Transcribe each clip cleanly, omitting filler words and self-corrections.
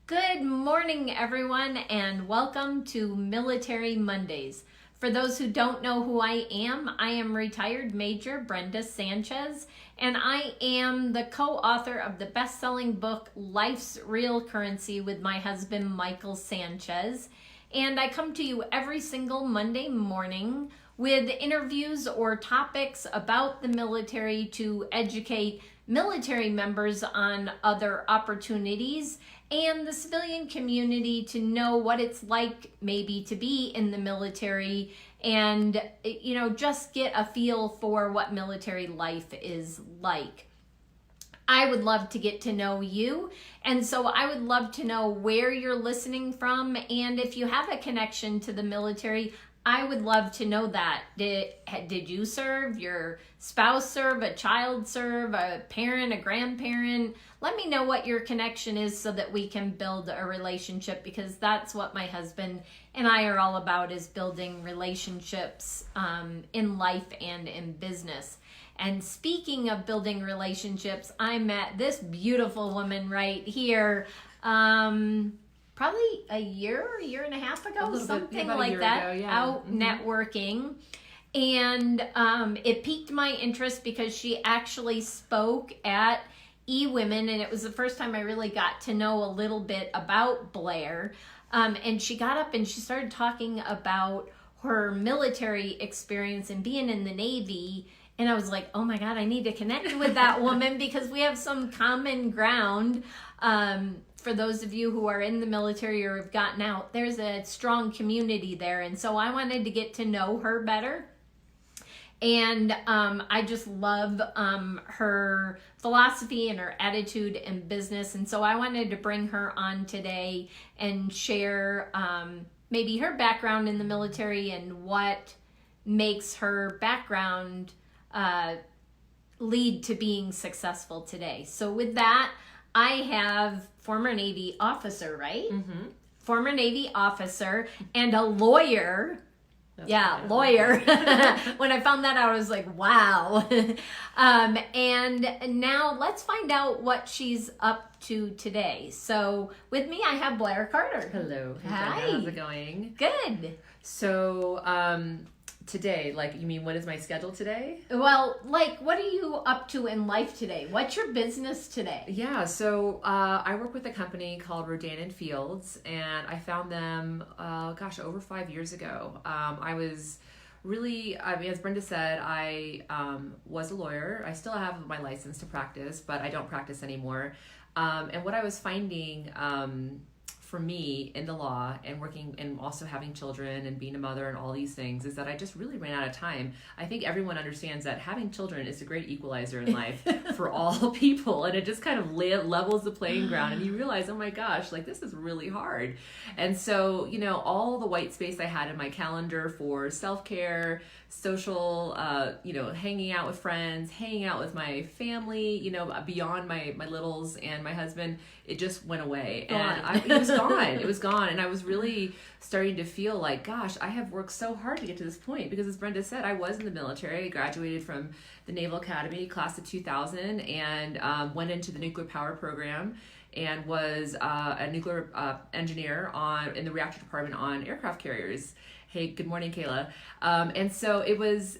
Good morning, everyone, and welcome to Military Mondays. For those who don't know who I am retired Major Brenda Sanchez, and I am the co-author of the best-selling book, Life's Real Currency, with my husband, Michael Sanchez. And I come to you every single Monday morning with interviews or topics about the military to educate military members on other opportunities and the civilian community to know what it's like maybe to be in the military and, just get a feel for what military life is like. I would love to get to know you, and so I would love to know where you're listening from, and if you have a connection to the military, I would love to know that. Did you serve? Your spouse serve? A child serve? A parent? A grandparent? Let me know what your connection is so that we can build a relationship, because that's what my husband and I are all about, is building relationships in life and in business. And speaking of building relationships, I met this beautiful woman right here probably a year and a half ago, something like that, out networking. And it piqued my interest because she actually spoke at eWomen, and it was the first time I really got to know a little bit about Blair. And she got up and she started talking about her military experience and being in the Navy. And I was like, oh my God, I need to connect with that woman because we have some common ground. For those of you who are in the military or have gotten out, there's a strong community there. And so I wanted to get to know her better. And I just love her philosophy and her attitude in business. And so I wanted to bring her on today and share maybe her background in the military and what makes her background lead to being successful today. So with that, I have former Navy officer, right? Mm-hmm. Former Navy officer and a lawyer. That's lawyer. When I found that out, I was like, wow. And now let's find out what she's up to today. So with me, I have Blair Carter. Hello. Hi. How's it going? Good. So, today, you mean what is my schedule today? Well, what are you up to in life today? What's your business today? Yeah, so I work with a company called Rodan & Fields, and I found them, over 5 years ago. I was really, as Brenda said, I was a lawyer. I still have my license to practice, but I don't practice anymore. And what I was finding for me in the law and working and also having children and being a mother and all these things is that I just really ran out of time. I think everyone understands that having children is a great equalizer in life for all people, and it just kind of levels the playing ground, and you realize, oh my gosh, this is really hard. And so, all the white space I had in my calendar for self-care, social, hanging out with friends, hanging out with my family, beyond my littles and my husband, it just went away. It was gone. And I was really starting to feel like, gosh, I have worked so hard to get to this point, because as Brenda said, I was in the military. I graduated from the Naval Academy, class of 2000, and went into the nuclear power program and was a nuclear engineer in the reactor department on aircraft carriers. Hey, good morning, Kayla. And so it was,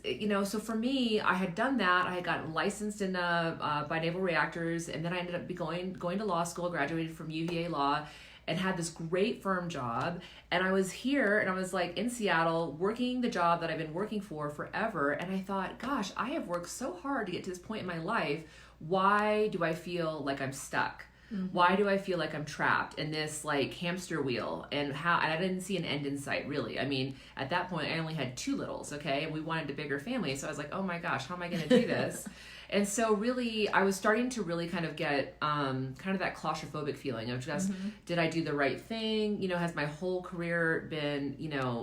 so for me, I had done that. I had gotten licensed in by naval reactors, and then I ended up going to law school, graduated from UVA Law, and had this great firm job. And I was here, and I was in Seattle, working the job that I've been working for forever. And I thought, gosh, I have worked so hard to get to this point in my life. Why do I feel like I'm stuck? Mm-hmm. Why do I feel like I'm trapped in this hamster wheel? And I didn't see an end in sight, really. I mean, at that point, I only had 2 littles, okay? And we wanted a bigger family. So I was like, oh my gosh, how am I going to do this? And so really, I was starting to really kind of get kind of that claustrophobic feeling of just, did I do the right thing? Has my whole career been,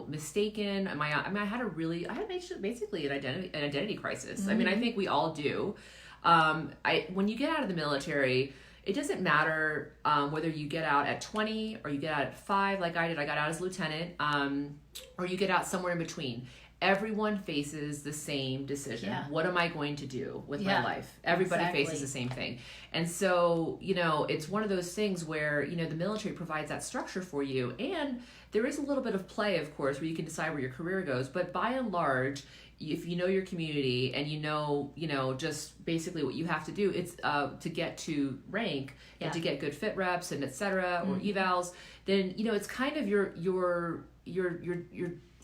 mistaken? I had basically an identity crisis. Mm-hmm. I mean, I think we all do. When you get out of the military, it doesn't matter whether you get out at 20 or you get out at 5 like I did. I got out as lieutenant, or you get out somewhere in between. everyone faces the same decision. Yeah. What am I going to do with Yeah. my life? Everybody Exactly. faces the same thing. And so, it's one of those things where, the military provides that structure for you. And there is a little bit of play, of course, where you can decide where your career goes. But by and large, if you know your community and just basically what you have to do, it's to get to rank and to get good fit reps and et cetera, or evals, then, it's kind of your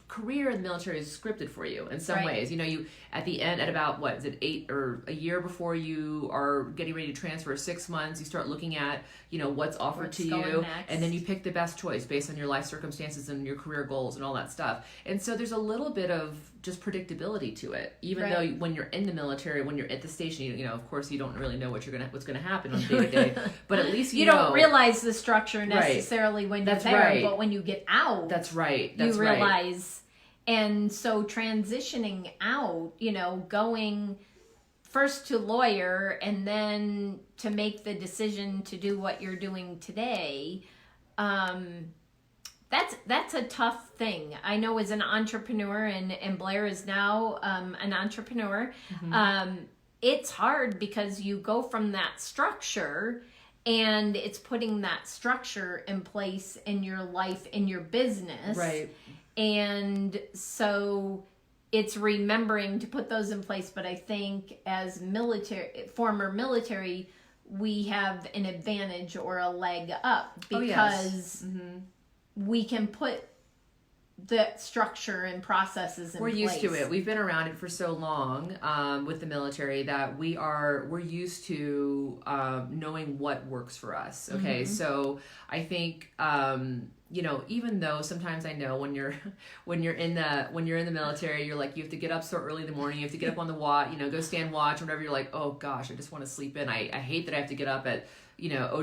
career in the military is scripted for you in some ways. You at the end, at about what is it, 8 or a year before you are getting ready to transfer, 6 months, you start looking at what's offered to you, and then you pick the best choice based on your life circumstances and your career goals and all that stuff. And so there's a little bit of just predictability to it, even though when you're in the military, when you're at the station, of course you don't really know what's gonna happen on day to day, but at least you know. Don't realize the structure necessarily when you're there, but when you get out, you realize. And so transitioning out, going first to lawyer and then to make the decision to do what you're doing today, that's a tough thing. I know as an entrepreneur, and Blair is now an entrepreneur, it's hard because you go from that structure, and it's putting that structure in place in your life, in your business. Right. And so it's remembering to put those in place. But I think as former military, we have an advantage or a leg up because we can put the structure and processes in place. We're used to it. We've been around it for so long with the military that we're used to knowing what works for us. Okay, so I think even though sometimes I know when you're in the military, you're like, you have to get up so early in the morning, you have to get up on the watch, go stand watch, whatever. You're like, oh gosh, I just want to sleep in. I hate that I have to get up at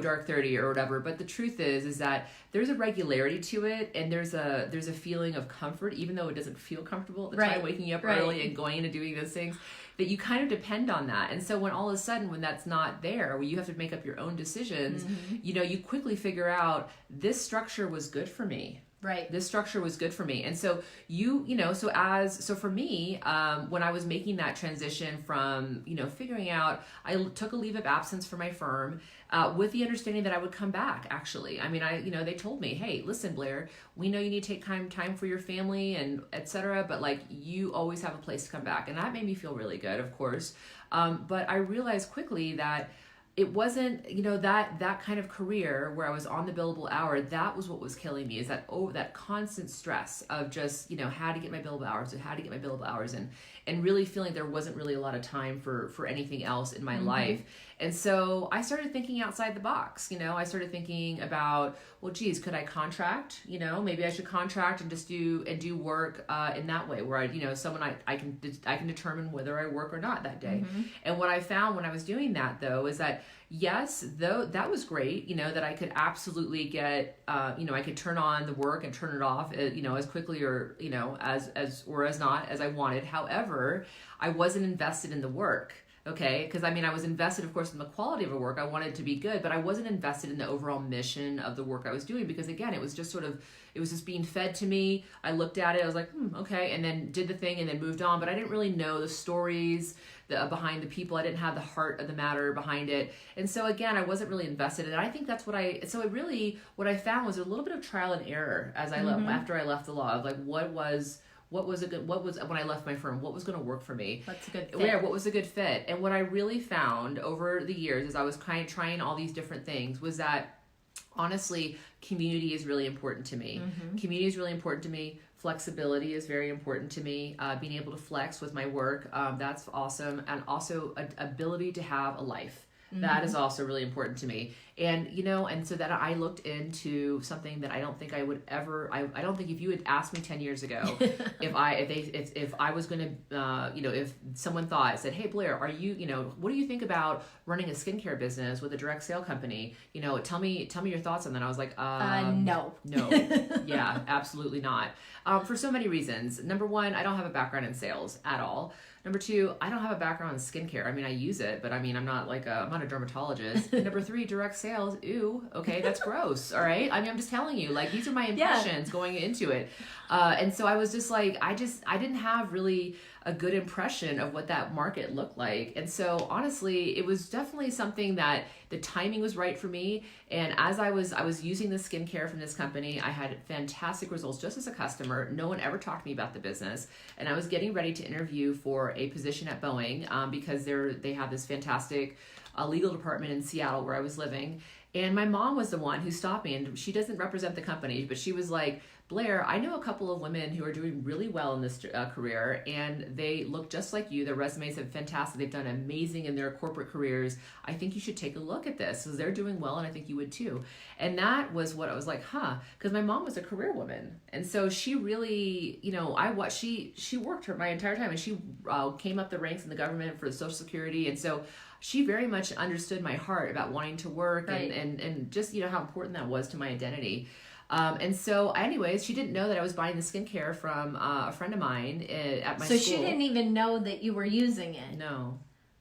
dark 30 or whatever. But the truth is that there's a regularity to it, and there's a feeling of comfort, even though it doesn't feel comfortable at the time, waking up early and going and doing those things, that you kind of depend on that. And so when all of a sudden, when that's not there, where you have to make up your own decisions, you quickly figure out, this structure was good for me. Right. This structure was good for me. And so so for me, when I was making that transition from, figuring out, I took a leave of absence for my firm, with the understanding that I would come back, actually. I mean, they told me, hey, listen, Blair, we know you need to take time for your family and et cetera, but you always have a place to come back. And that made me feel really good, of course. But I realized quickly that it wasn't, that kind of career where I was on the billable hour, that was what was killing me, is that constant stress of just, how to get my billable hours and really feeling there wasn't really a lot of time for anything else in my life. And so I started thinking outside the box. I started thinking about, well, geez, could I contract? Maybe I should contract and just do work in that way, where I can determine whether I work or not that day. And what I found when I was doing that, though, is that yes, though that was great, that I could absolutely get, I could turn on the work and turn it off, as quickly or, as not as I wanted. However, I wasn't invested in the work. Okay, because I was invested, of course, in the quality of the work. I wanted it to be good, but I wasn't invested in the overall mission of the work I was doing, because again, it was just being fed to me. I looked at it, I was like, okay, and then did the thing and then moved on. But I didn't really know the stories behind the people. I didn't have the heart of the matter behind it. And so again, I wasn't really invested in it. I think that's what I found was a little bit of trial and error as I left, after I left the law, of what was when I left my firm, what was going to work for me? What's a good fit? What was a good fit? And what I really found over the years, as I was kind of trying all these different things, was that honestly, community is really important to me. Community is really important to me. Flexibility is very important to me. Being able to flex with my work, that's awesome. And also ability to have a life. That is also really important to me. And, and so that I looked into something that I don't think I would ever, I don't think if you had asked me 10 years ago, if I was going to, if someone said, hey, Blair, are you, what do you think about running a skincare business with a direct sale company? Tell me your thoughts on that. I was like, no, yeah, absolutely not. For so many reasons. Number one, I don't have a background in sales at all. Number two, I don't have a background in skincare. I mean, I use it, but I mean, I'm not a dermatologist. Number three, direct sales. Ew. Okay. That's gross. All right. I mean, I'm just telling you, like, these are my impressions going into it. And so I was just like, I didn't have really a good impression of what that market looked like. And so honestly, it was definitely something that the timing was right for me. And as I was using the skincare from this company, I had fantastic results just as a customer. No one ever talked to me about the business. And I was getting ready to interview for a position at Boeing because they have this fantastic legal department in Seattle where I was living. And my mom was the one who stopped me, and she doesn't represent the company, but she was like, Blair, I know a couple of women who are doing really well in this career, and they look just like you. Their resumes are fantastic. They've done amazing in their corporate careers. I think you should take a look at this because they're doing well, and I think you would too. And that was what I was like, because my mom was a career woman, and so she really, she worked my entire time, and she came up the ranks in the government for the Social Security, and so she very much understood my heart about wanting to work and just how important that was to my identity. And so anyways, she didn't know that I was buying the skincare from a friend of mine at my school. So she didn't even know that you were using it? No.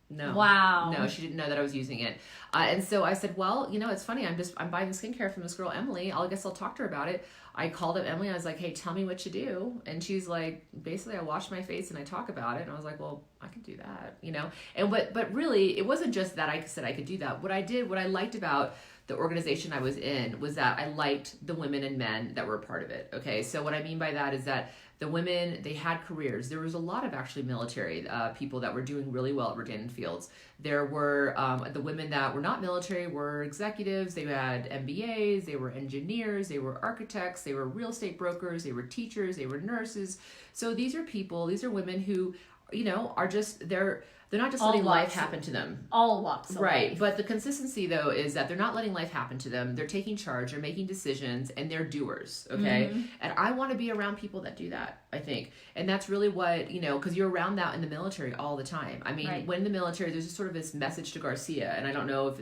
Wow. No, she didn't know that I was using it. And so I said, well, it's funny. I'm buying the skincare from this girl, Emily. I guess I'll talk to her about it. I called up Emily. I was like, hey, tell me what you do. And she's like, basically I wash my face and I talk about it. And I was like, well, I can do that, and but really it wasn't just that I said I could do that. What I liked about the organization I was in was that I liked the women and men that were a part of it. Okay. So what I mean by that is that the women, they had careers. There was a lot of actually military people that were doing really well at Rodan Fields. There were the women that were not military were executives. They had MBAs, they were engineers, they were architects, they were real estate brokers, they were teachers, they were nurses. So these are women who, are just, they're not just letting life happen to them. All walks of life. But the consistency, though, is that they're not letting life happen to them. They're taking charge. They're making decisions, and they're doers, okay? Mm-hmm. And I want to be around people that do that, I think. And that's really what, because you're around that in the military all the time. I mean, when in the military, there's just sort of this message to Garcia, and I don't know if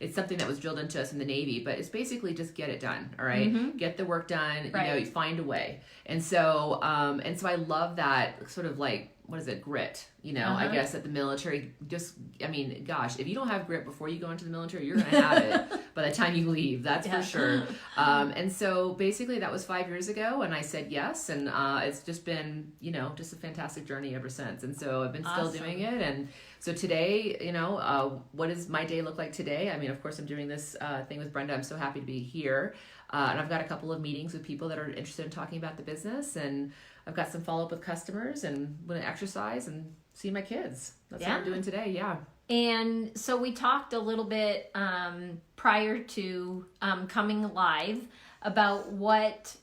it's something that was drilled into us in the Navy, but it's basically just get it done, all right? Mm-hmm. Get the work done, you find a way. And so I love that sort of like, what is it, grit, I guess at the military, gosh, if you don't have grit before you go into the military, you're going to have it by the time you leave, that's for sure. And so basically that was 5 years ago, and I said yes, and it's just been, just a fantastic journey ever since. And so I've been still doing it. And so today, what does my day look like today? I mean, of course, I'm doing this thing with Brenda. I'm so happy to be here. And I've got a couple of meetings with people that are interested in talking about the business, and I've got some follow-up with customers, and I'm going to exercise and see my kids. That's what I'm doing today. Yeah. And so we talked a little bit prior to coming live about what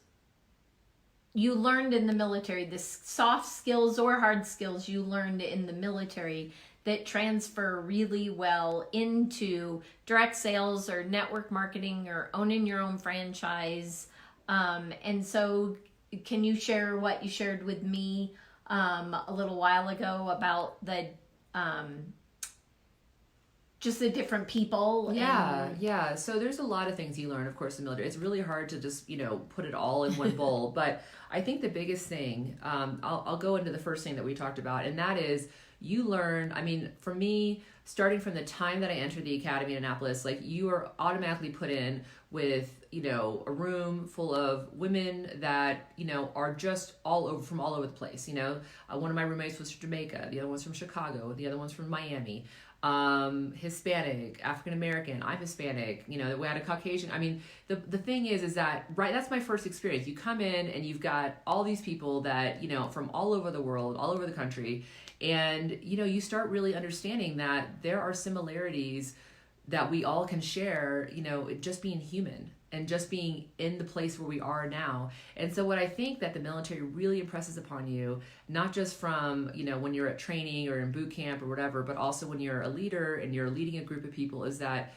you learned in the military, the soft skills or hard skills you learned in the military that transfer really well into direct sales or network marketing or owning your own franchise. And so can you share what you shared with me a little while ago about the just the different people? Yeah. So there's a lot of things you learn, of course, in the military. It's really hard to just, put it all in one bowl. But I think the biggest thing, I'll go into the first thing that we talked about, and that is you learn, for me, starting from the time that I entered the academy in Annapolis, like you are automatically put in with, a room full of women that, are just from all over the place. One of my roommates was from Jamaica. The other one's from Chicago. The other one's from Miami. Hispanic, African-American, I'm Hispanic, we had a Caucasian. The thing is that, that's my first experience. You come in and you've got all these people that, from all over the world, all over the country. And, you start really understanding that there are similarities that we all can share, just being human and just being in the place where we are now. And so what I think that the military really impresses upon you, not just from, when you're at training or in boot camp or whatever, but also when you're a leader and you're leading a group of people, is that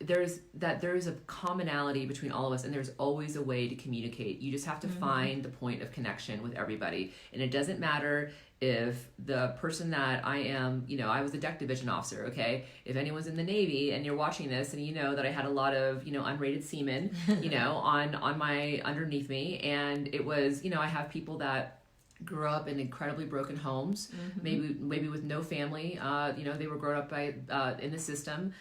there is a commonality between all of us, and there's always a way to communicate. You just have to find the point of connection with everybody. And it doesn't matter if the person that I am, I was a deck division officer, okay? If anyone's in the Navy and you're watching this and you know that I had a lot of, unrated seamen, on my, underneath me. And it was, I have people that grew up in incredibly broken homes, maybe with no family. They were grown up by in the system.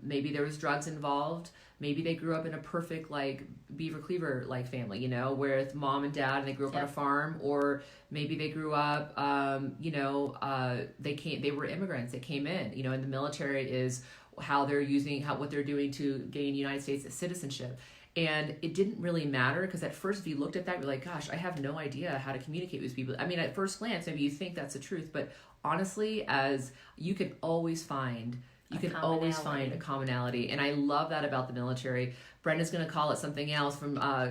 Maybe there was drugs involved. Maybe they grew up in a perfect like Beaver Cleaver like family, with mom and dad, and they grew up on a farm. Or maybe they grew up, they were immigrants that came in. And the military is what they're doing to gain United States citizenship. And it didn't really matter, because at first, if you looked at that, you're like, gosh, I have no idea how to communicate with people. I mean, at first glance, maybe you think that's the truth, but honestly, as you can always find a commonality. And I love that about the military. Brenda's going to call it something else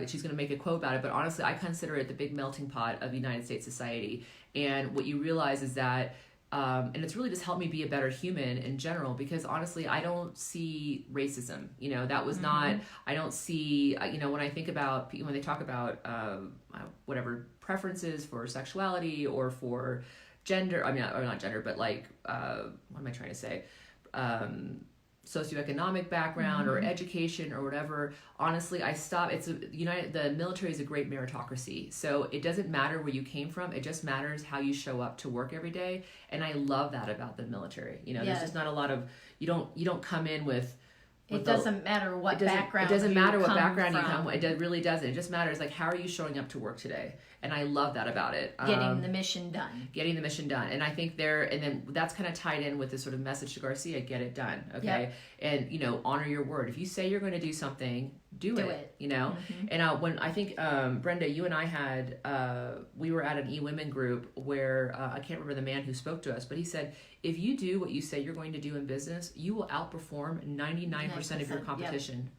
she's going to make a quote about it, but honestly, I consider it the big melting pot of United States society. And what you realize is that and it's really just helped me be a better human in general, because honestly, I don't see racism. That was not, I don't see, when I think about people, when they talk about whatever preferences for sexuality or for gender, or not gender, but like, what am I trying to say? Socioeconomic background or education or whatever. Honestly, the military is a great meritocracy. So it doesn't matter where you came from. It just matters how you show up to work every day. And I love that about the military. There's just not a lot of, you don't come in with it doesn't matter what background. It doesn't matter what background you come with. It really doesn't. It just matters like, how are you showing up to work today? And I love that about it. Getting the mission done. And I think and then that's kind of tied in with this sort of message to Garcia, get it done. Okay. Yep. And, honor your word. If you say you're going to do something, do it. And when I think, Brenda, you and I had, we were at an E-Women group where, I can't remember the man who spoke to us, but he said, if you do what you say you're going to do in business, you will outperform 99% of your competition,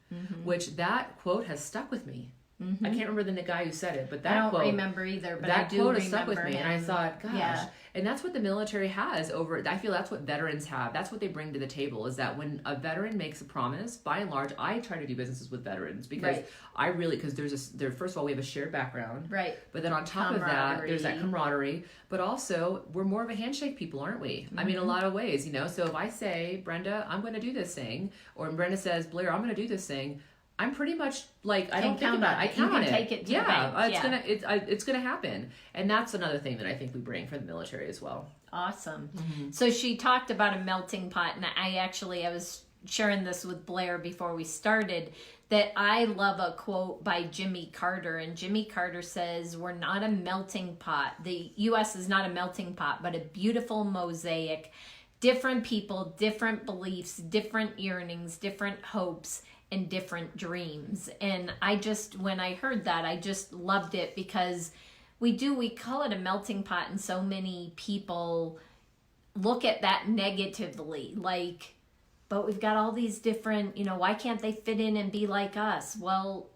which that quote has stuck with me. I can't remember the guy who said it, but that quote, remember either, but that I do quote remember has stuck with me. him. And I thought, gosh, and that's what the military has I feel that's what veterans have. That's what they bring to the table, is that when a veteran makes a promise, by and large, I try to do businesses with veterans because because first of all, we have a shared background. Right. But then on top of that, there's that camaraderie, but also we're more of a handshake people, aren't we? I mean, a lot of ways, So if I say, Brenda, I'm going to do this thing, or Brenda says, Blair, I'm going to do this thing, I'm pretty much like, I don't think about it. I count on it. Take it to the bank. It's gonna happen, and that's another thing that I think we bring for the military as well. Awesome. So she talked about a melting pot, and I was sharing this with Blair before we started, that I love a quote by Jimmy Carter, and Jimmy Carter says, "We're not a melting pot. The U.S. is not a melting pot, but a beautiful mosaic. Different people, different beliefs, different yearnings, different hopes, and different dreams." And when I heard that, I just loved it, because we call it a melting pot, and so many people look at that negatively, like, but we've got all these different, why can't they fit in and be like us? Well,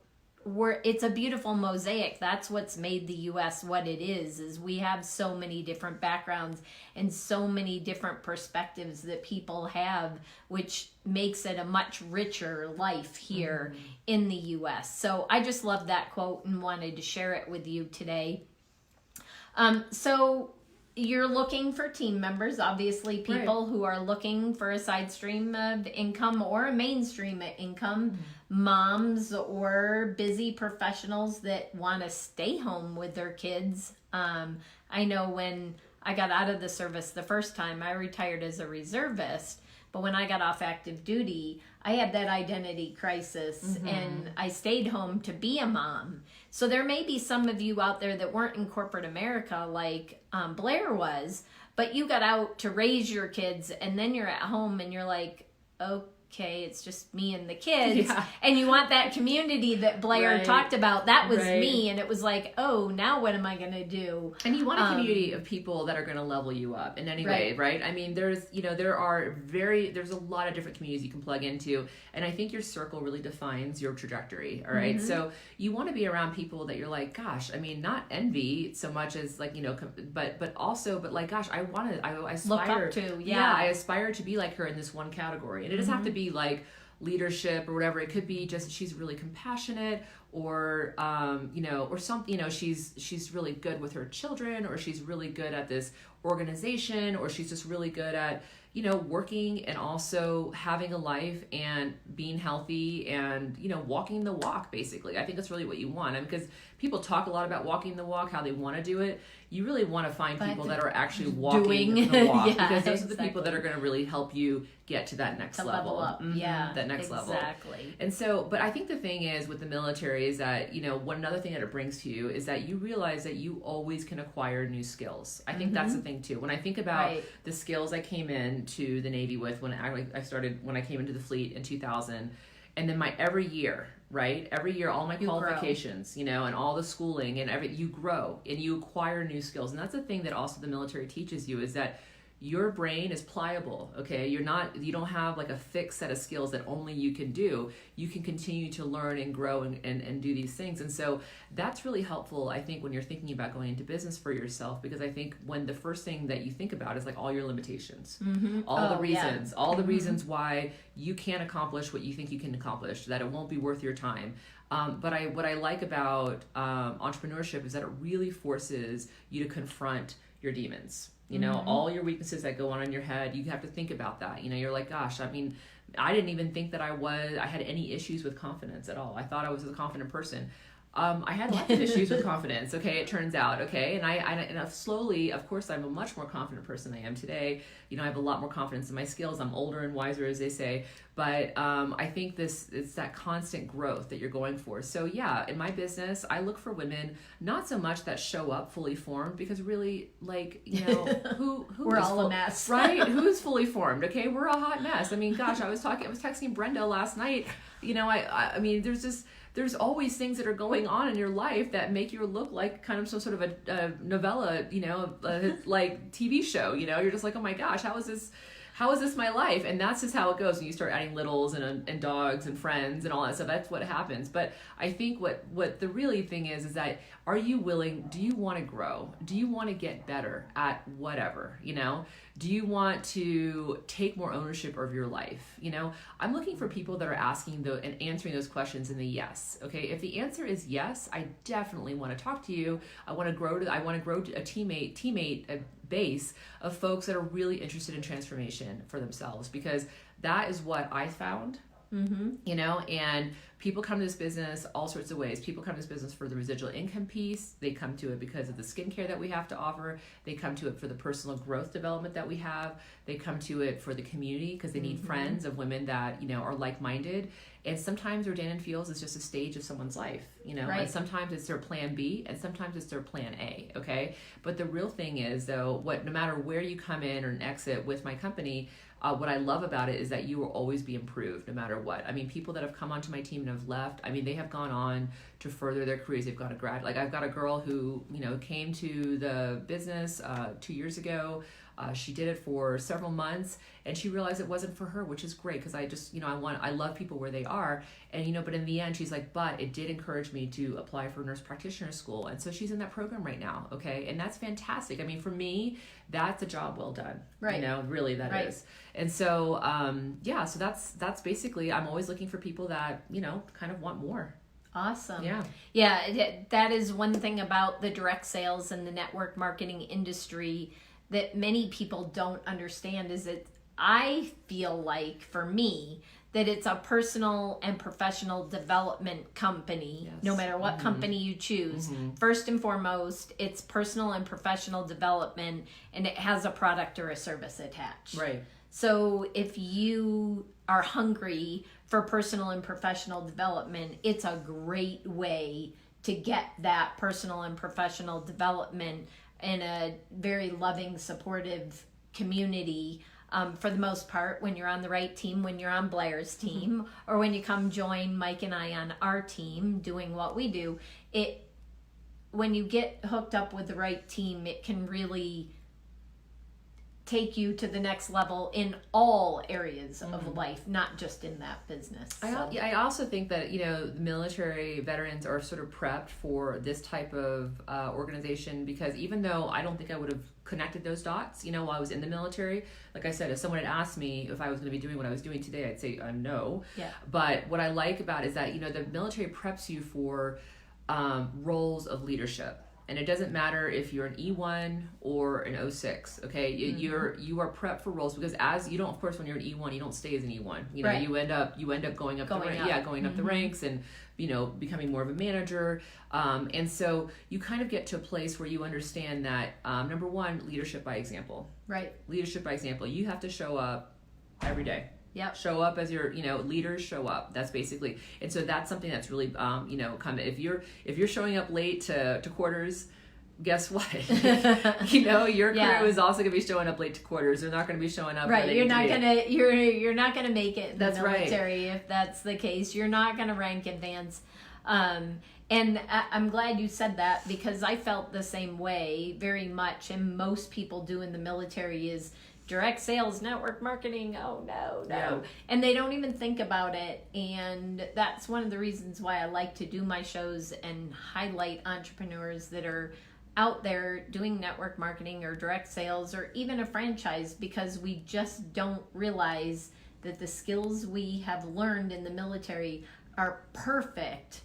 it's a beautiful mosaic. That's what's made the U.S. what it is we have so many different backgrounds and so many different perspectives that people have, which makes it a much richer life here in the U.S. So I just love that quote and wanted to share it with you today. So you're looking for team members, obviously people who are looking for a side stream of income or a mainstream of income, moms or busy professionals that want to stay home with their kids. I know when I got out of the service the first time, I retired as a reservist, but when I got off active duty, I had that identity crisis and I stayed home to be a mom. So there may be some of you out there that weren't in corporate America like Blair was, but you got out to raise your kids, and then you're at home and you're like, okay, it's just me and the kids. Yeah. And you want that community that Blair talked about. That was me. And it was like, oh, now what am I going to do? And you want a community of people that are going to level you up in any way, right? I mean, there's a lot of different communities you can plug into. And I think your circle really defines your trajectory. All right. So you want to be around people that you're like, gosh, I mean, not envy so much as like, but like, gosh, I aspire look up to, I aspire to be like her in this one category. And it doesn't have to be like leadership or whatever. It could be just she's really compassionate, or or something, she's really good with her children, or she's really good at this organization, or she's just really good at working and also having a life and being healthy and, walking the walk, basically. I think that's really what you want. Because people talk a lot about walking the walk, how they want to do it. You really want to find people that are actually walking the walk, because those are the people that are going to really help you get to that next level. Level up. That next level. Exactly. And so, but I think the thing is with the military is that, one another thing that it brings to you is that you realize that you always can acquire new skills. I think that's the thing too. When I think about the skills I came into the Navy with when I came into the fleet in 2000, and then every year, all my qualifications, and all the schooling and you grow and you acquire new skills. And that's the thing that also the military teaches you, is that your brain is pliable, okay? You don't have like a fixed set of skills that only you can do. You can continue to learn and grow and do these things. And so that's really helpful, I think, when you're thinking about going into business for yourself, because I think when the first thing that you think about is like all your limitations, all the reasons why you can't accomplish what you think you can accomplish, that it won't be worth your time. But what I like about entrepreneurship is that it really forces you to confront your demons. All your weaknesses that go on in your head, you have to think about that. You're like, gosh, I mean, I didn't even think that I had any issues with confidence at all. I thought I was a confident person. I had lots of issues with confidence. Okay, it turns out. Okay, and I slowly, of course, I'm a much more confident person than I am today. I have a lot more confidence in my skills. I'm older and wiser, as they say. But I think it's that constant growth that you're going for. So yeah, in my business, I look for women not so much that show up fully formed, because really, who we're all a mess, right? Who's fully formed? Okay, we're a hot mess. I mean, gosh, I was texting Brenda last night. I mean, there's always things that are going on in your life that make you look like kind of some sort of a novella, like TV show. You're just like, oh my gosh, how is this my life? And that's just how it goes when you start adding littles and dogs and friends and all that stuff. That's what happens. But I think what the really thing is that, are you willing? Do you want to grow? Do you want to get better at whatever? Do you want to take more ownership of your life? I'm looking for people that are asking and answering those questions in the yes. Okay, if the answer is yes, I definitely want to talk to you. I want to grow a teammate base of folks that are really interested in transformation for themselves, because that is what I found. And people come to this business all sorts of ways. People come to this business for the residual income piece. They come to it because of the skincare that we have to offer. They come to it for the personal growth development that we have. They come to it for the community because they need friends of women that, are like-minded. And sometimes Rodan and Fields is just a stage of someone's life, and sometimes it's their plan B and sometimes it's their plan A. Okay. But the real thing is, though, no matter where you come in or exit with my company, what I love about it is that you will always be improved no matter what. I mean, people that have come onto my team and have left, I mean, they have gone on to further their careers. They've got a grad. Like, I've got a girl who, came to the business 2 years ago. She did it for several months and she realized it wasn't for her, which is great, because I just, I love people where they are. And, but in the end, she's like, but it did encourage me to apply for nurse practitioner school. And so she's in that program right now. Okay. And that's fantastic. I mean, for me, that's a job well done. Right. Really that is. And so, so that's basically, I'm always looking for people that, kind of want more. Awesome. Yeah. Yeah. That is one thing about the direct sales and the network marketing industry that many people don't understand, is that I feel like, for me, that it's a personal and professional development company, no matter what company you choose. First and foremost, it's personal and professional development, and it has a product or a service attached. Right. So if you are hungry for personal and professional development, it's a great way to get that personal and professional development in a very loving, supportive community. For the most part, when you're on the right team, when you're on Blair's team, or when you come join Mike and I on our team doing what we do, when you get hooked up with the right team, it can really take you to the next level in all areas of life, not just in that business. I also think that, the military veterans are sort of prepped for this type of organization, because even though I don't think I would have connected those dots, while I was in the military, like I said, if someone had asked me if I was going to be doing what I was doing today, I'd say no. Yeah. But what I like about it is that, the military preps you for roles of leadership. And it doesn't matter if you're an E1 or an O6, okay? You are prepped for roles, because as you don't, of course, when you're an E1, you don't stay as an E1. You know, right. you end up going up the ranks, and becoming more of a manager. And so you kind of get to a place where you understand that number one, leadership by example. Right. Leadership by example. You have to show up every day. Yep. Show up as your, leaders show up. That's basically, and so that's something that's really, if you're showing up late to quarters, guess what? Your crew is also going to be showing up late to quarters. They're not going to be showing up. Right. You're not gonna make it in the that's military right. if that's the case. You're not gonna rank advance. And I'm glad you said that, because I felt the same way very much, and most people do in the military is direct sales, network marketing. Oh no. Yeah. And they don't even think about it. And that's one of the reasons why I like to do my shows and highlight entrepreneurs that are out there doing network marketing or direct sales or even a franchise, because we just don't realize that the skills we have learned in the military are perfect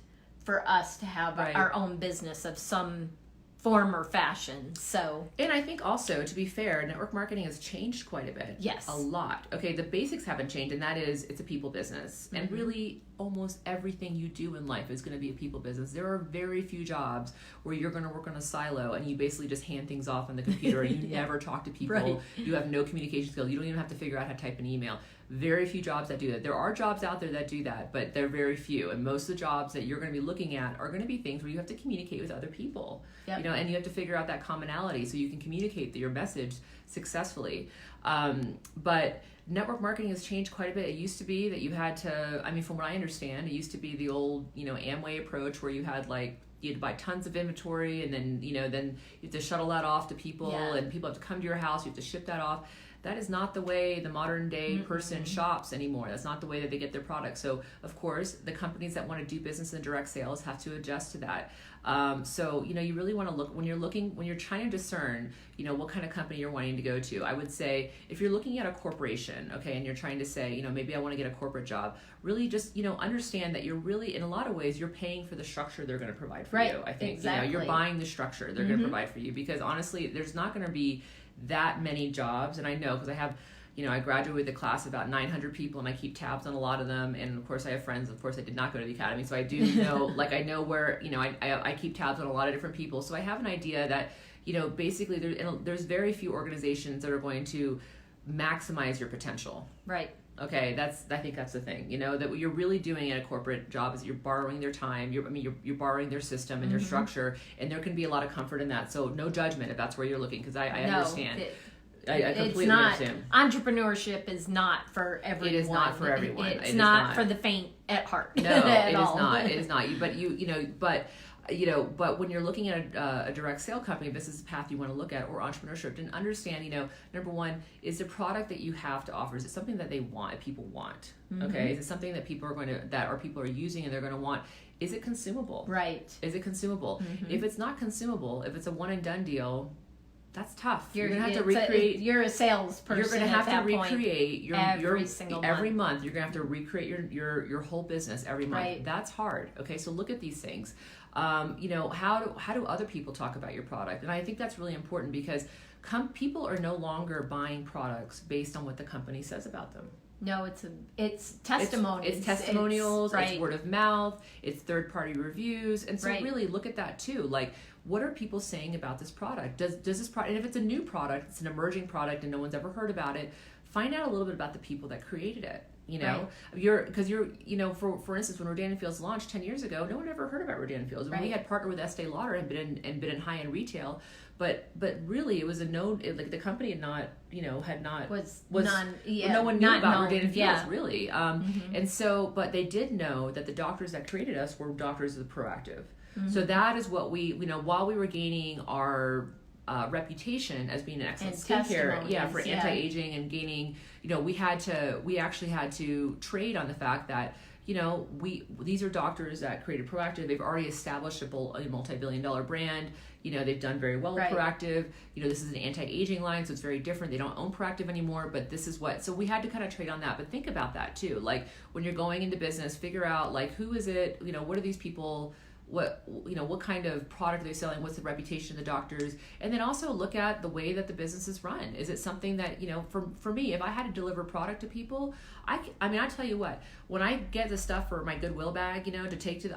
for us to have right. our own business of some form or fashion. So, and I think also, to be fair, network marketing has changed quite a bit. Yes. A lot. Okay, the basics haven't changed, and that is, it's a people business. And really, almost everything you do in life is going to be a people business. There are very few jobs where you're going to work on a silo and you basically just hand things off on the computer and you never talk to people. Right. You have no communication skills. You don't even have to figure out how to type an email. Very few jobs that do that. There are jobs out there that do that, but they're very few. And most of the jobs that you're going to be looking at are going to be things where you have to communicate with other people. Yep. And you have to figure out that commonality so you can communicate your message successfully. But network marketing has changed quite a bit. It used to be that you had to, from what I understand, it used to be the old, Amway approach where you had you had to buy tons of inventory, and then, then you have to shuttle that off to people, and people have to come to your house. You have to ship that off. That is not the way the modern day person shops anymore. That's not the way that they get their products. So, of course, the companies that want to do business in direct sales have to adjust to that. So, you really want to look, when you're trying to discern, what kind of company you're wanting to go to. I would say, if you're looking at a corporation, okay, and you're trying to say, maybe I want to get a corporate job, really just, understand that you're really, in a lot of ways, you're paying for the structure they're going to provide for you. I think, exactly. You're buying the structure they're going to provide for you, because honestly, there's not going to be that many jobs. And I know, because I have, I graduated with a class of about 900 people, and I keep tabs on a lot of them. And of course I have friends. Of course I did not go to the academy, so I do know, I know where, I keep tabs on a lot of different people. So I have an idea that, basically there's very few organizations that are going to maximize your potential. Right. Okay, I think that's the thing. That what you're really doing at a corporate job is you're borrowing their time. You're borrowing their system and their structure, and there can be a lot of comfort in that. So no judgment if that's where you're looking, because I understand. I completely understand. Entrepreneurship is not for everyone. It is not for everyone. It's not for the faint at heart. No, it is not. It is not. But when you're looking at a direct sale company, if this is the path you want to look at, or entrepreneurship, then understand, number one, is the product that you have to offer, is it something that they want, people want? Okay, is it something that people are using and they're going to want? Is it consumable? Right. Is it consumable? If it's not consumable, if it's a one and done deal, that's tough. You're going to have to recreate. You're a salesperson. You're going to have to recreate every month. You're going to have to recreate your whole business every month. Right. That's hard. Okay, so look at these things. How do other people talk about your product? And I think that's really important, because people are no longer buying products based on what the company says about them. No, it's testimonials. It's testimonials. It's word of mouth. It's third-party reviews. And so really look at that too. What are people saying about this product? Does this product, and if it's a new product, it's an emerging product and no one's ever heard about it, find out a little bit about the people that created it. For instance, when Rodan & Fields launched 10 years ago, no one ever heard about Rodan & Fields. When we had partnered with Estee Lauder and been in high-end retail, but really it was the company had not, no one knew about Rodan & Fields really. And so, but they did know that the doctors that created us were doctors of the proactive. So that is what we, while we were gaining our reputation as being an excellent skincare, for anti-aging and gaining, we actually had to trade on the fact that, these are doctors that created Proactive. They've already established a multi-billion-dollar brand. They've done very well with Proactive. This is an anti-aging line, so it's very different. They don't own Proactive anymore, but this is so we had to kind of trade on that. But think about that too. When you're going into business, figure out who is it? What are these people what kind of product are they selling, what's the reputation of the doctors, and then also look at the way that the business is run. Is it something that, for me, if I had to deliver product to people, I mean, I tell you what, when I get the stuff for my Goodwill bag, to take to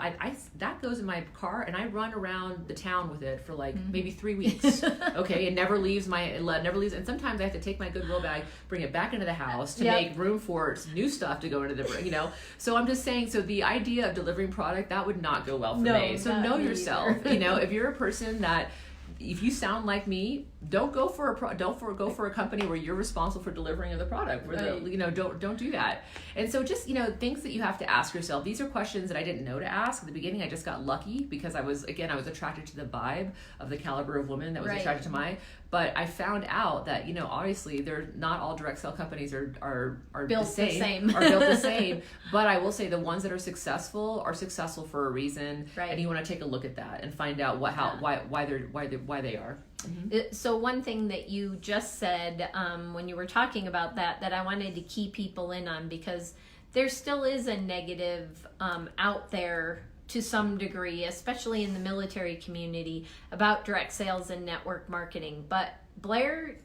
that goes in my car, and I run around the town with it for like maybe 3 weeks. Okay, it never leaves, and sometimes I have to take my Goodwill bag, bring it back into the house to make room for new stuff to go into the, So I'm just saying, so the idea of delivering product, that would not go well for me. So know yourself. If you're a person that, if you sound like me, don't go for a company where you're responsible for delivering of the product. Don't do that. And so just things that you have to ask yourself. These are questions that I didn't know to ask at the beginning. I just got lucky because I was attracted to the vibe of the caliber of women that was attracted to mine. But I found out that obviously they're not all direct sale companies are built the same. Are built the same. But I will say the ones that are successful for a reason. Right. And you want to take a look at that and find out why they are. Mm-hmm. So one thing that you just said when you were talking about that I wanted to key people in on, because there still is a negative out there to some degree, especially in the military community, about direct sales and network marketing. But Blair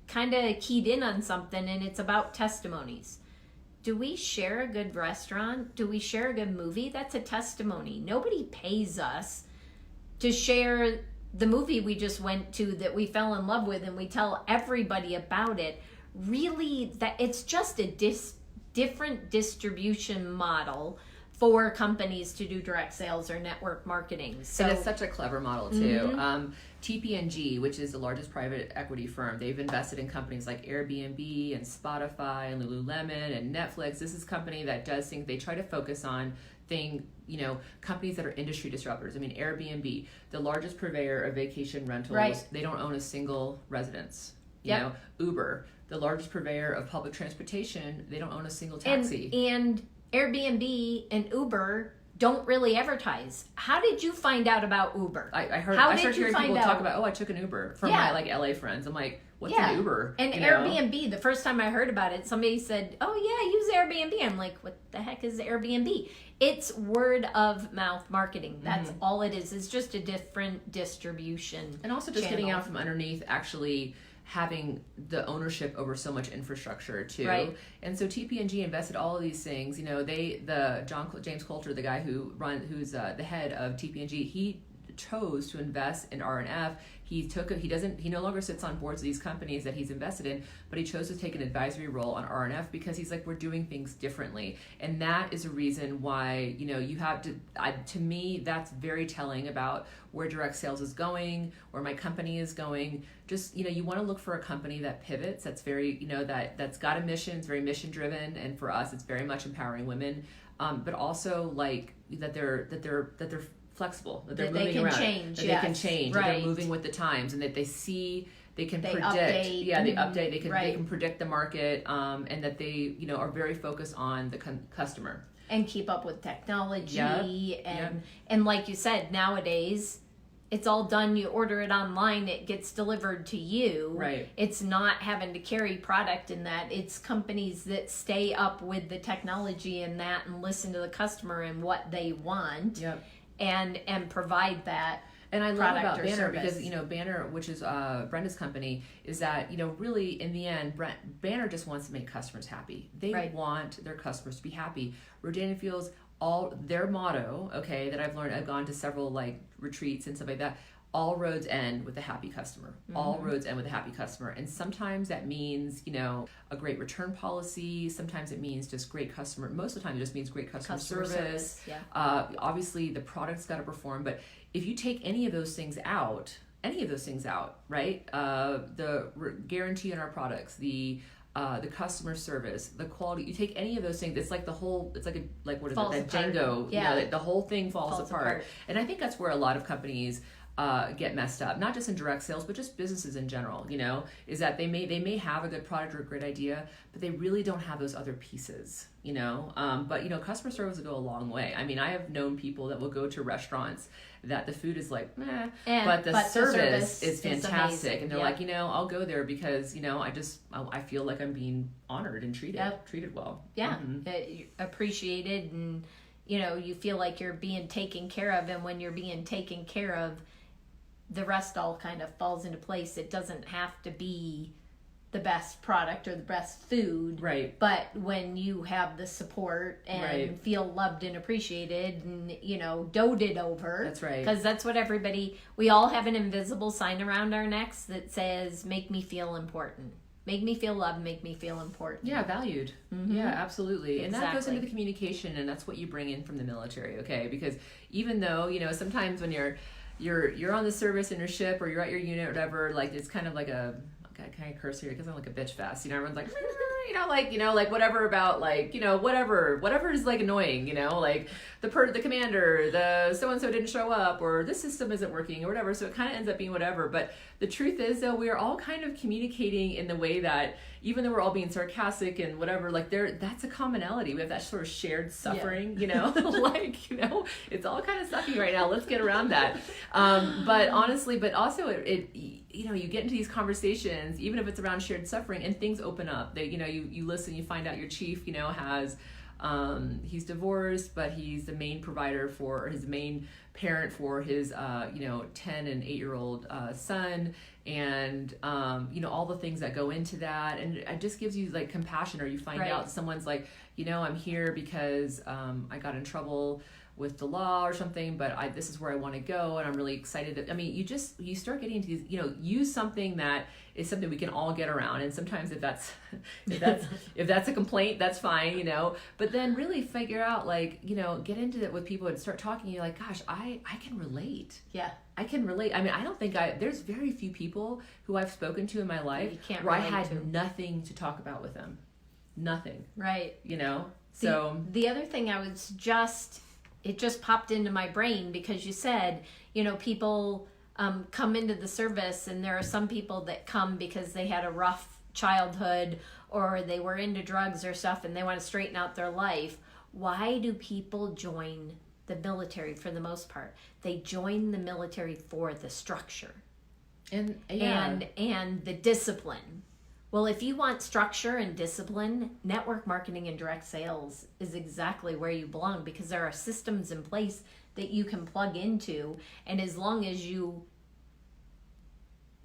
kind of keyed in on something, and it's about testimonies. Do we share a good restaurant? Do we share a good movie? That's a testimony. Nobody pays us to share the movie we just went to that we fell in love with, and we tell everybody about it. Really, that it's just a different distribution model for companies to do direct sales or network marketing. So and it's such a clever model too. TPNG, which is the largest private equity firm, they've invested in companies like Airbnb and Spotify and Lululemon and Netflix. This is a company that does think they try to focus on companies that are industry disruptors. I mean, Airbnb, the largest purveyor of vacation rentals, they don't own a single residence. Uber, the largest purveyor of public transportation, they don't own a single taxi. And Airbnb and Uber don't really advertise. How did you find out about Uber? I started hearing people talk about, I took an Uber from my LA friends. I'm like, what's an Uber? And Airbnb, the first time I heard about it, somebody said, use Airbnb. I'm like, what the heck is Airbnb? It's word of mouth marketing. That's all it is. It's just a different distribution. And also just getting out from underneath actually having the ownership over so much infrastructure too. Right. And so TPNG invested all of these things. James Coulter, the guy who's the head of TPNG, he chose to invest in R&F. He no longer sits on boards of these companies that he's invested in, but he chose to take an advisory role on R&F because he's like, we're doing things differently. And that is a reason why, you have to me, that's very telling about where direct sales is going, where my company is going. Just, you want to look for a company that pivots, that's very, that's got a mission, it's very mission driven. And for us, it's very much empowering women. But also like that they're flexible, that they're moving around, change, that they can change, that they're moving with the times, and that they can predict. Update. Yeah, they update. They can predict the market, and that they are very focused on the customer and keep up with technology. And like you said, nowadays it's all done. You order it online, it gets delivered to you. Right. It's not having to carry product in that. It's companies that stay up with the technology and that, and listen to the customer and what they want. Yep. And provide that. And I love about Banner service. because, Banner, which is Brenda's company, is that, really in the end, Banner just wants to make customers happy. They want their customers to be happy. Rodan feels their motto, that I've learned, I've gone to several retreats and stuff like that. All roads end with a happy customer. All roads end with a happy customer. And sometimes that means, a great return policy. Sometimes it means just great customer. Most of the time it just means great customer service. Yeah. Obviously the product's got to perform. But if you take any of those things out, right? The guarantee on our products, the customer service, the quality, you take any of those things, it's like the whole, it's like what is falls it, that apart. Django, the whole thing falls apart. And I think that's where a lot of companies get messed up, not just in direct sales, but just businesses in general, is that they may have a good product or a great idea, but they really don't have those other pieces, but customer service will go a long way. I mean, I have known people that will go to restaurants that the food is like, meh, but the service is fantastic. And they're like, I'll go there because, I feel like I'm being honored and treated well. Yeah. Appreciated and, you feel like you're being taken care of, and when you're being taken care of, the rest all kind of falls into place. It doesn't have to be the best product or the best food, right? But when you have the support and right. feel loved and appreciated and doted over, that's right, because that's what we all have an invisible sign around our necks that says, make me feel important, make me feel loved, make me feel important, valued. Mm-hmm. Yeah, absolutely. Exactly. And that goes into the communication, and that's what you bring in from the military, okay? Because even though sometimes when you're on the service in your ship or you're at your unit or whatever, like it's kind of like a, can I curse here because I'm like a bitch fest, everyone's like like whatever about whatever is like annoying, like the commander, the so and so didn't show up, or this system isn't working or whatever, so it kind of ends up being whatever. But the truth is, though, we are all kind of communicating in the way that, even though we're all being sarcastic and whatever, like that's a commonality. We have that sort of shared suffering, it's all kind of sucky right now. Let's get around that. But honestly, but also it you get into these conversations, even if it's around shared suffering, and things open up. They, you listen, you find out your chief, has, he's divorced, but he's the main provider or his main parent for his, 10 and 8-year-old son, and, all the things that go into that. And it just gives you like compassion, or you find right. out someone's like, I'm here because, I got in trouble with the law or something, but this is where I want to go, and I'm really excited that, you start getting into these, use something that is something we can all get around. And sometimes if that's a complaint, that's fine, but then really figure out, get into it with people and start talking. You're like, gosh, I can relate. Yeah. I can relate. I don't think there's very few people who I've spoken to in my life where I had nothing to talk about with them. Nothing. Right. So the other thing it just popped into my brain because you said, people come into the service, and there are some people that come because they had a rough childhood or they were into drugs or stuff and they want to straighten out their life. Why do people join the military for the most part? They join the military for the structure and the discipline. Well, if you want structure and discipline, network marketing and direct sales is exactly where you belong, because there are systems in place that you can plug into. And as long as you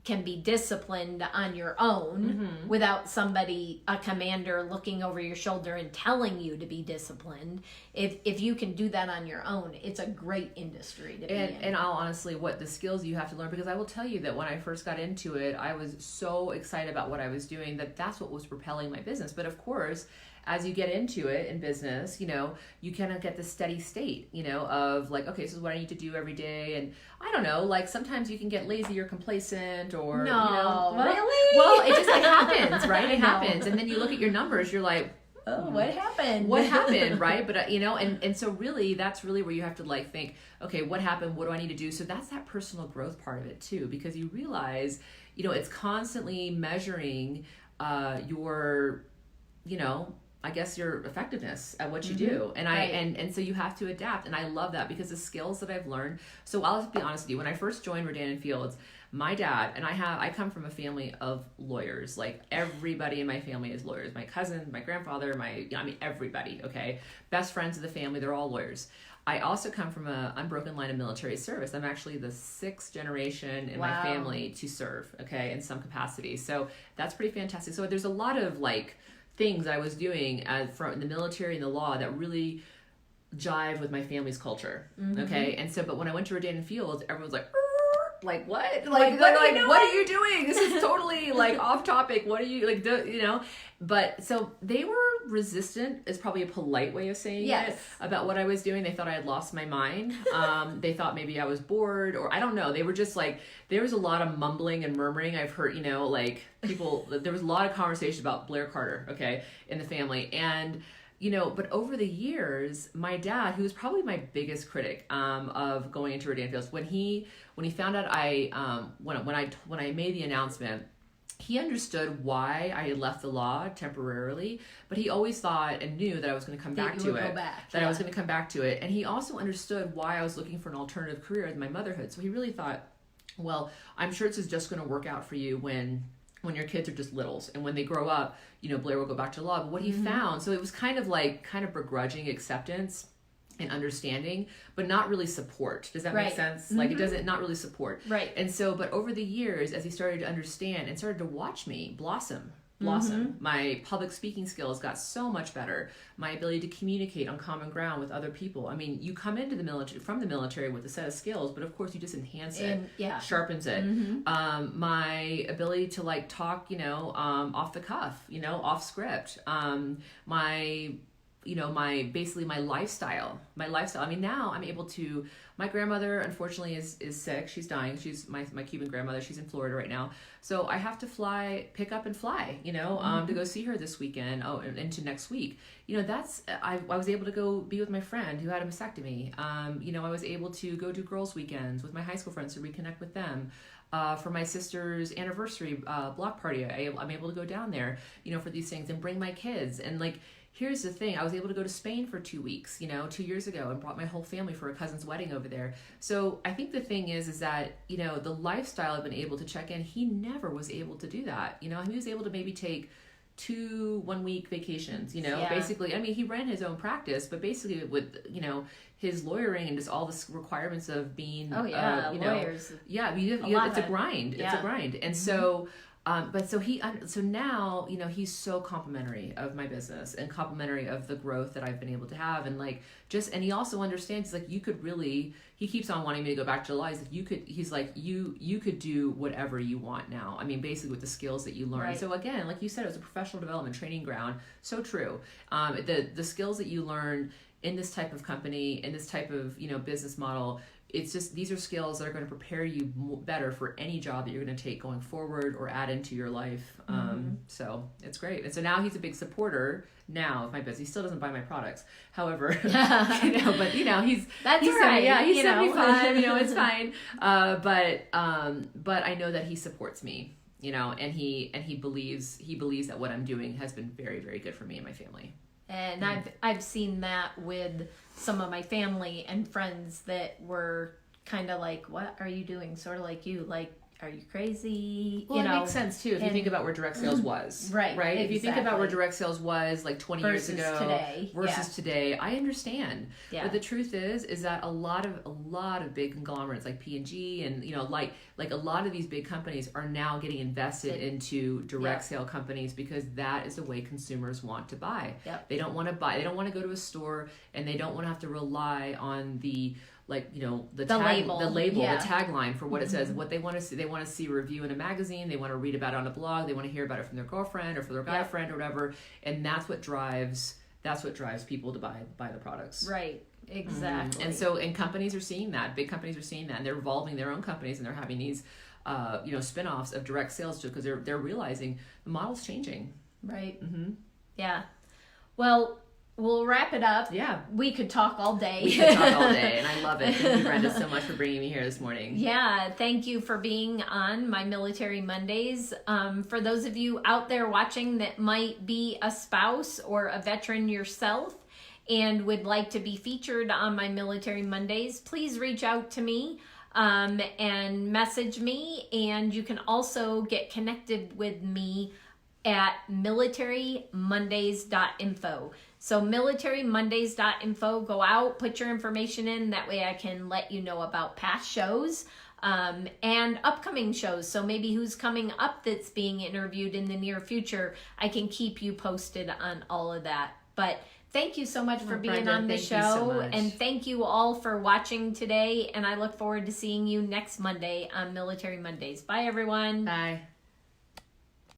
can be disciplined on your own, mm-hmm. without a commander looking over your shoulder and telling you to be disciplined, if you can do that on your own, it's a great industry to be in. And I'll honestly, what the skills you have to learn, because I will tell you that when I first got into it, I was so excited about what I was doing that's what was propelling my business. But of course, as you get into it in business, you kind of get the steady state, of like, okay, this is what I need to do every day. And I don't know, like sometimes you can get lazy or complacent or, really? Well, it just happens, right? It happens. And then you look at your numbers, you're like, oh, what happened? What happened, right? But, and so really, that's really where you have to think, okay, what happened? What do I need to do? So that's that personal growth part of it too, because you realize, it's constantly measuring your, I guess your effectiveness at what you mm-hmm. do. And and so you have to adapt. And I love that, because the skills that I've learned. So I'll just be honest with you. When I first joined Rodan & Fields, my dad, and I come from a family of lawyers. Like everybody in my family is lawyers. My cousin, my grandfather, everybody, okay? Best friends of the family, they're all lawyers. I also come from an unbroken line of military service. I'm actually the 6th generation in my family to serve, okay, in some capacity. So that's pretty fantastic. So there's a lot of things I was doing from the military and the law that really jive with my family's culture. Mm-hmm. Okay. And so, but when I went to Rodan & Fields, everyone's like, what? What are you doing? This is totally off topic. What are you But so they were resistant is probably a polite way of saying it about what I was doing. They thought I had lost my mind. They thought maybe I was bored, or I don't know. They were just there was a lot of mumbling and murmuring. I've heard, people, there was a lot of conversation about Blair Carter, okay, in the family. And, but over the years, my dad, who was probably my biggest critic of going into Rodan & Fields, when he found out when I made the announcement, he understood why I had left the law temporarily, but he always thought and knew that I was going to come back to it. I was going to come back to it. And he also understood why I was looking for an alternative career in my motherhood. So he really thought, well, I'm sure this is just going to work out for you when your kids are just littles, and when they grow up, Blair will go back to law. But what he mm-hmm. found, so it was kind of begrudging acceptance. and understanding, but not really support. Does that make sense? Like it doesn't, not really support. Right. And so, but over the years, as he started to understand and started to watch me blossom, my public speaking skills got so much better. My ability to communicate on common ground with other people. I mean, you come into the military, from the military with a set of skills, but of course you just enhance it, sharpens it. My ability to like talk, off the cuff, off script. Basically my lifestyle. I mean, now I'm able to, my grandmother unfortunately is sick. She's dying. She's my Cuban grandmother. She's in Florida right now. So I have to pick up and fly, to go see her this weekend. Oh, and into next week. I was able to go be with my friend who had a mastectomy. I was able to go do girls' weekends with my high school friends to reconnect with them. For my sister's anniversary block party, I'm able to go down there, for these things and bring my kids. And like, here's the thing. I was able to go to Spain for 2 weeks, 2 years ago, and brought my whole family for a cousin's wedding over there. So I think the thing is that, the lifestyle I've been able to check in, he never was able to do that. He was able to maybe take 2 1-week vacations, basically. I mean, he ran his own practice, but basically with, his lawyering and just all the requirements of being, lawyers. Yeah. It's a grind. Yeah. It's a grind. And so, so now, he's so complimentary of my business and complimentary of the growth that I've been able to have. And like, and he also understands, like, you could really, he keeps on wanting me to go back to the lies. You could do whatever you want now. I mean, basically with the skills that you learn. Right. So again, like you said, it was a professional development training ground. So true. The skills that you learn in this type of company, in this type of, business model, it's just, these are skills that are going to prepare you better for any job that you're going to take going forward or add into your life. So it's great. And so now he's a big supporter now of my business. He still doesn't buy my products. However, he's, that's he's right. Yeah, he's 75, it's fine. But I know that he supports me, and he believes that what I'm doing has been very, very good for me and my family. And I've seen that with some of my family and friends that were kind of like, what are you doing? Sort of like you, like, are you crazy? Well, it makes sense too if you think about where direct sales was. Right. Exactly. If you think about where direct sales was like 20 years ago versus today, I understand. Yeah. But the truth is that a lot of big conglomerates like P&G and like a lot of these big companies are now getting invested into direct sale companies because that is the way consumers want to buy. Yep. They don't want to buy. They don't want to go to a store and they don't want to have to rely on the label, the tagline for what it says, what they want to see. They want to see a review in a magazine. They want to read about it on a blog. They want to hear about it from their girlfriend or from their guy friend or whatever. And that's what drives people to buy the products. Right. Exactly. And so, and companies are seeing that. Big companies are seeing that, and they're evolving their own companies, and they're having these, spin-offs of direct sales too, because they're realizing the model's changing. Right. Mm-hmm. Yeah. Well, we'll wrap it up. Yeah. We could talk all day. And I love it. Thank you, Brenda, so much for bringing me here this morning. Yeah, thank you for being on my Military Mondays. For those of you out there watching that might be a spouse or a veteran yourself and would like to be featured on my Military Mondays, please reach out to me and message me. And you can also get connected with me at militarymondays.info. So militarymondays.info, go out, put your information in. That way I can let you know about past shows and upcoming shows. So maybe who's coming up that's being interviewed in the near future. I can keep you posted on all of that. But thank you so much for being Brenda, on the show. And thank you all for watching today. And I look forward to seeing you next Monday on Military Mondays. Bye, everyone. Bye.